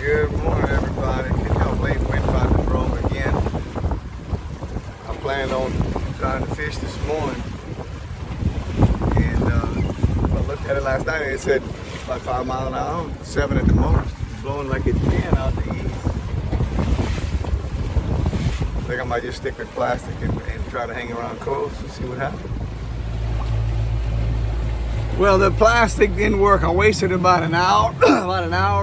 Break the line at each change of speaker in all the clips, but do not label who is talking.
Good morning, everybody. Can y'all believe windfinders wrong again? I planned on trying to fish this morning, and I looked at it last night and it said about 5 miles an hour, 7 at the most. It's blowing like it's 10 out the east. I think I might just stick with plastic and try to hang around coast and see what happens. Well, the plastic didn't work. I wasted about an hour,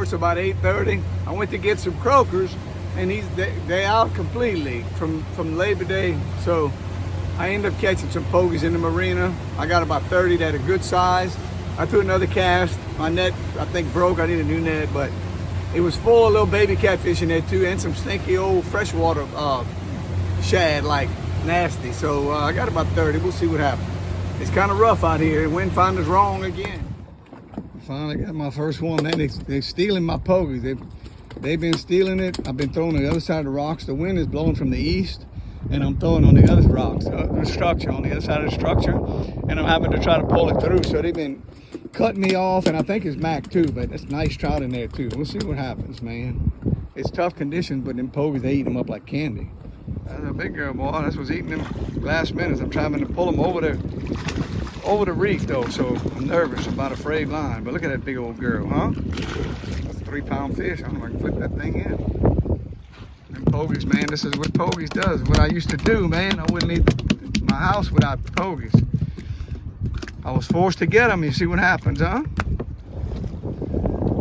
so about 8:30. I went to get some croakers, and they out completely from Labor Day. So I ended up catching some pogies in the marina. I got about 30 that are good size. I threw another cast. My net, I think, broke. I need a new net, but it was full of little baby catfish in there too, and some stinky old freshwater shad, like nasty. So I got about 30. We'll see what happens. It's kind of rough out here. Windfinder's wrong again. I finally got my first one. Man, they're stealing my pogies. They've been stealing it. I've been throwing on the other side of the rocks. The wind is blowing from the east, and I'm throwing on the other rocks, the structure, on the other side of the structure, and I'm having to try to pull it through. So they've been cutting me off, and I think it's Mac too, but it's nice trout in there too. We'll see what happens, man. It's tough conditions, but them pogies, they eat them up like candy. That's a big girl, boy. That's what's eating them last minute. I'm trying to pull them over the reef though, so I'm nervous about a frayed line. But look at that big old girl, huh? That's a 3-pound fish. I don't know if I can flip that thing in. Them pogies, man, this is what pogies does. What I used to do, man. I wouldn't leave my house without pogies. I was forced to get them. You see what happens, huh?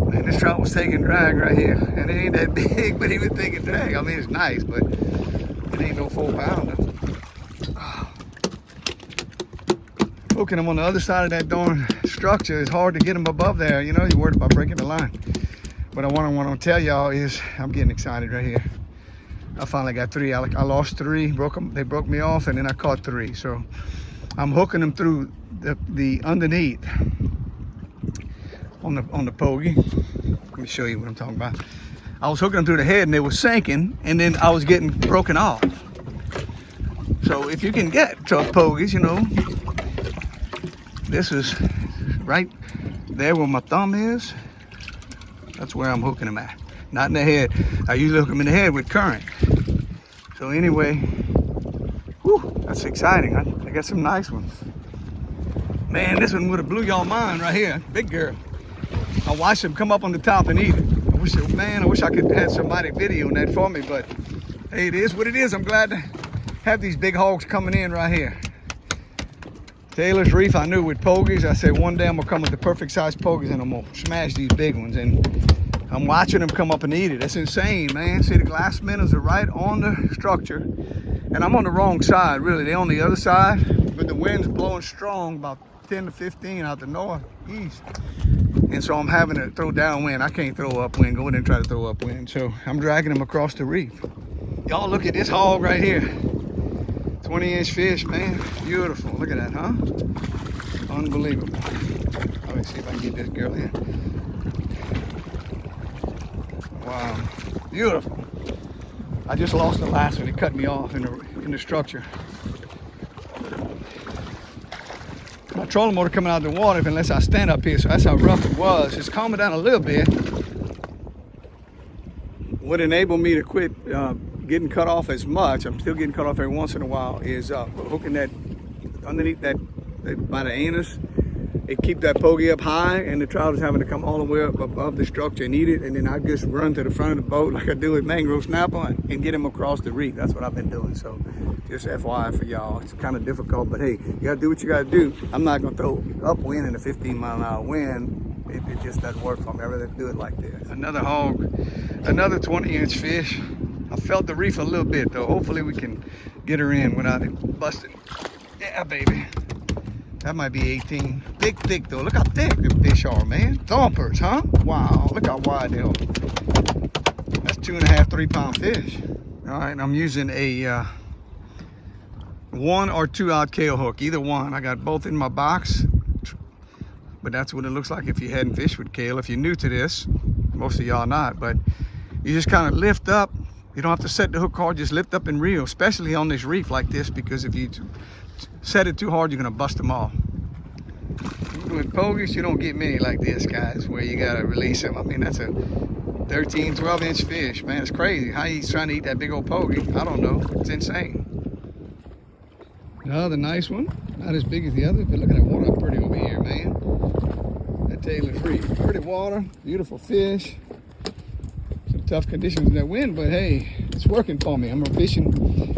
Man, this trout was taking drag right here. And it ain't that big, but he was taking drag. I mean, it's nice, but it ain't no 4-pounder. Hooking them on the other side of that darn structure is hard to get them above there. You know, you're worried about breaking the line. But what I want to tell y'all is I'm getting excited right here. I finally got 3. I lost 3, broke them. They broke me off, and then I caught 3. So I'm hooking them through the underneath on the pogy. Let me show you what I'm talking about. I was hooking them through the head, and they were sinking, and then I was getting broken off. So if you can get tough pogies, you know, this is right there where my thumb is. That's where I'm hooking them at, not in the head. I usually hook them in the head with current. So anyway, whew, that's exciting. I got some nice ones. Man, this one would have blew y'all mind right here. Big girl. I watched them come up on the top and eat it. I wish I could have somebody videoing that for me, but hey, it is what it is. I'm glad to have these big hogs coming in right here. Taylor's Reef, I knew with pogies, I said one day I'm gonna come with the perfect size pogies and I'm gonna smash these big ones. And I'm watching them come up and eat it. That's insane, man. See, the glass minnows are right on the structure, and I'm on the wrong side, really. They're on the other side, but the wind's blowing strong, about 10 to 15 out the northeast. And so I'm having to throw downwind. I can't throw upwind, go in and try to throw upwind. So I'm dragging them across the reef. Y'all look at this hog right here. 20-inch fish, man. Beautiful. Look at that, huh? Unbelievable. Let me see if I can get this girl in. Wow. Beautiful. I just lost the last one. It cut me off in the structure. My trolling motor coming out of the water unless I stand up here, so that's how rough it was. It's calming down a little bit. What enabled me to quit getting cut off as much, I'm still getting cut off every once in a while, is hooking that underneath that by the anus. It keep that pogy up high, and the trout is having to come all the way up above the structure and eat it, and then I just run to the front of the boat like I do with mangrove snapper and get him across the reef. That's what I've been doing. So just FYI for y'all, it's kind of difficult, but hey, you gotta do what you gotta do. I'm not gonna throw upwind in a 15-mile-an-hour wind. It just doesn't work for me. I'd rather do it like this. Another hog, another 20-inch fish. I felt the reef a little bit though. Hopefully we can get her in without it busting. Yeah, baby. That might be 18. Big, thick though. Look how thick the fish are, man. Thumpers, huh? Wow, look how wide they are. That's 2.5, 3-pound fish. All right, I'm using a 1 or 2 out Kale hook, either one. I got both in my box, but that's what it looks like if you hadn't fished with Kale. If you're new to this, most of y'all not, but you just kind of lift up. You don't have to set the hook hard, just lift up and reel, especially on this reef like this, because if you set it too hard, you're gonna bust them off. With pogies, you don't get many like this, guys, where you gotta release them. I mean, that's a 13, 12-inch fish. Man, it's crazy how he's trying to eat that big old pogey. I don't know. It's insane. Another nice one. Not as big as the other, but look at that water pretty over here, man. That Taylor's Reef. Pretty water, beautiful fish. Some tough conditions in that wind, but hey, it's working for me. I'm fishing.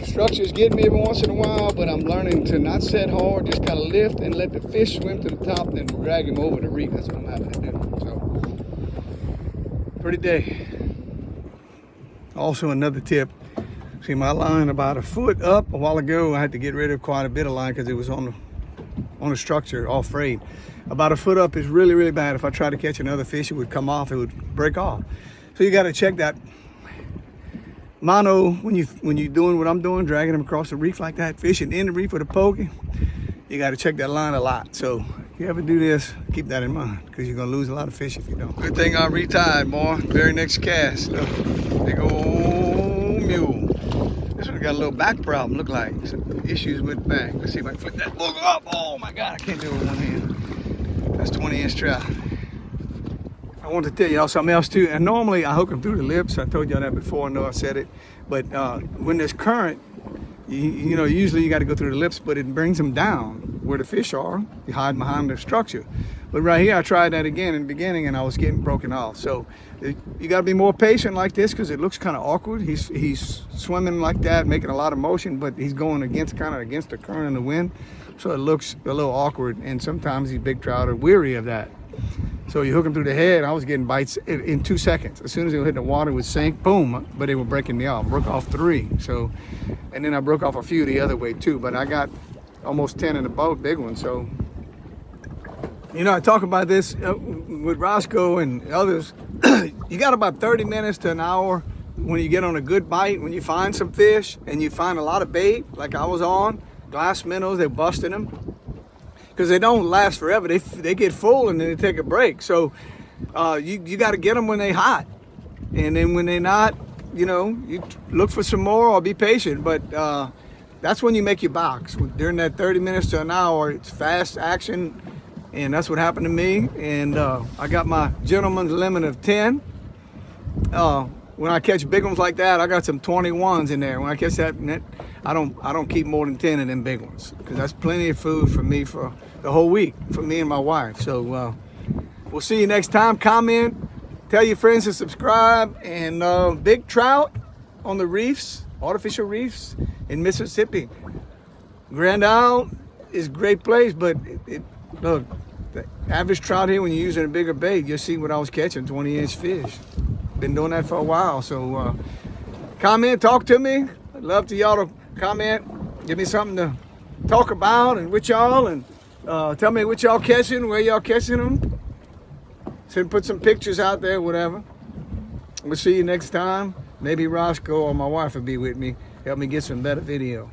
Structures get me every once in a while, but I'm learning to not set hard, just kind of lift and let the fish swim to the top, then drag him over the reef. That's what I'm having to do. So, pretty day. Also, another tip. See my line about a foot up a while ago. I had to get rid of quite a bit of line because it was on the structure, all frayed. About a foot up is really, really bad. If I try to catch another fish, it would come off, it would break off. So you got to check that. Mono, when you're doing what I'm doing, dragging them across the reef like that, fishing in the reef with a pokey, you got to check that line a lot. So if you ever do this, keep that in mind because you're gonna lose a lot of fish if you don't. Good thing I retied, boy. Very next cast, look, big old mule. This one got a little back problem. Look like some issues with back. Let's see if I can flip that booger up. Oh my God, I can't do it with one hand. That's 20-inch trout. I want to tell y'all something else too. And normally I hook them through the lips. I told y'all that before. I know I said it. But when there's current, you know, usually you got to go through the lips, but it brings them down where the fish are. You hide behind the structure. But right here, I tried that again in the beginning and I was getting broken off. So you got to be more patient like this because it looks kind of awkward. He's swimming like that, making a lot of motion, but he's going against the current and the wind. So it looks a little awkward. And sometimes these big trout are weary of that. So you hook them through the head. I was getting bites in 2 seconds. As soon as they would hit the water, it would sink, boom, but they were breaking me off. Broke off 3. So, and then I broke off a few the other way too, but I got almost 10 in the boat, big one. So, you know, I talk about this with Roscoe and others. You got about 30 minutes to an hour when you get on a good bite, when you find some fish and you find a lot of bait, like I was on, glass minnows, they're busting them. Because they don't last forever. They get full and then they take a break. So you got to get them when they're hot. And then when they're not, you know, you look for some more or be patient. But that's when you make your box. During that 30 minutes to an hour, it's fast action. And that's what happened to me. And I got my gentleman's limit of 10. When I catch big ones like that, I got some 21s in there. When I catch that, I don't keep more than 10 of them big ones. Because that's plenty of food for me for the whole week, for me and my wife. So we'll see you next time. Comment, tell your friends to subscribe, and big trout on the reefs, artificial reefs in Mississippi. Grand Isle is a great place, but look, the average trout here, when you're using a bigger bait, you'll see what I was catching, 20-inch fish. Been doing that for a while. So comment, talk to me. I'd love to y'all to comment, give me something to talk about and with y'all, and tell me what y'all catching, where y'all catching them. Put some pictures out there, whatever. We'll see you next time. Maybe Roscoe or my wife will be with me, help me get some better video.